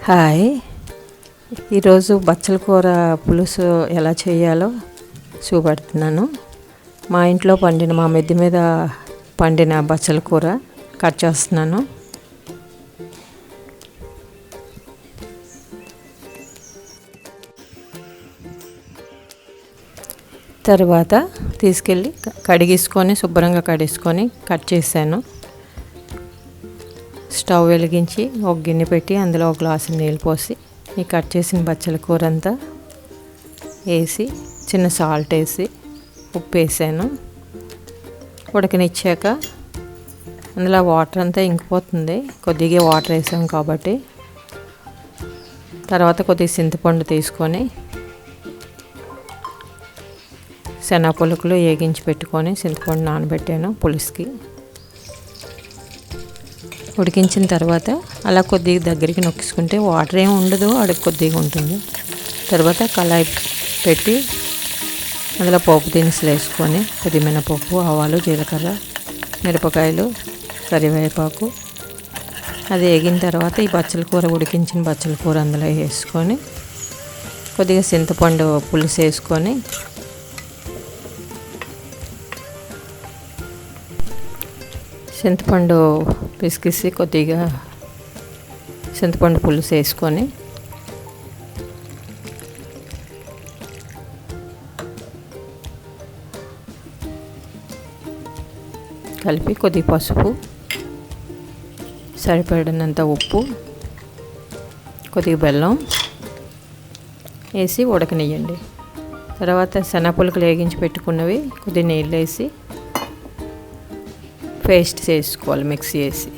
Hi, ఈరోజు బచ్చల కూర పులుసు ఎలా చేయాలో చూపెడుతున్నాను. మా ఇంట్లో మా మిద్దె మీద పండిన బచ్చల కూర కట్ చేస్తున్నాను. తర్వాత తీసుకెళ్ళి కడిగేసుకొని శుభ్రంగా కడిగేసుకొని కట్ చేశాను. స్టవ్ వెలిగించి ఒక గిన్నె పెట్టి అందులో ఒక గ్లాసు నీళ్ళు పోసి ఈ కట్ చేసిన బచ్చల కూర అంతా వేసి చిన్న సాల్ట్ వేసి ఉప్పు వేసాను. ఉడకనిచ్చాక అందులో వాటర్ అంతా ఇంకిపోతుంది. కొద్దిగా వాటర్ వేసాం కాబట్టి తర్వాత కొద్దిగా చింతపండు తీసుకొని శనగ పులుకులు వేగించి పెట్టుకొని చింతపండు నానబెట్టాను పులుసుకి. ఉడికించిన తర్వాత అలా కొద్దిగా దగ్గరికి నొక్కించుకుంటే వాటర్ ఏమి ఉండదు, అడుగు కొద్దిగా ఉంటుంది. తర్వాత కళాయి పెట్టి అందులో పోపు దినుసులు వేసుకొని కొద్ది మినపప్పు, ఆవాలు, జీలకర్ర, మిరపకాయలు, కరివేపాకు అది వేగిన తర్వాత ఈ బచ్చల కూర ఉడికించిన బచ్చల కూర అందులో వేసుకొని కొద్దిగా చింతపండు పులుసు వేసుకొని చింతపండు పిసికిసి కొద్దిగా చింతపండు పులుసు వేసుకొని కలిపి కొద్దిగా పసుపు, సరిపడినంత ఉప్పు, కొద్దిగా బెల్లం వేసి ఉడకనియండి. తర్వాత శనగపులుకులు వేగించి పెట్టుకున్నవి కొద్దిగా నీళ్ళు వేసి పేస్ట్ చేసుకోవాలి. మిక్సీ వేసి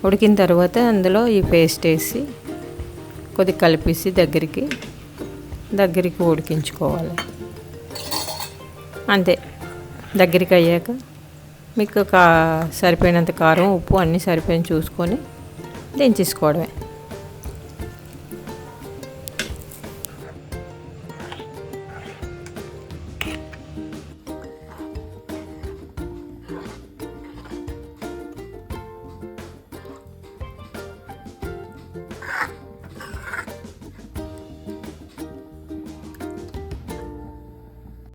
ఉడికిన తర్వాత అందులో ఈ పేస్ట్ వేసి కొద్దిగా కలిపేసి దగ్గరికి ఉడికించుకోవాలి. అంతే. దగ్గరికి అయ్యాక మీకు సరిపోయినంత కారం, ఉప్పు అన్నీ సరిపోయిన చూసుకొని దించేసుకోవడమే.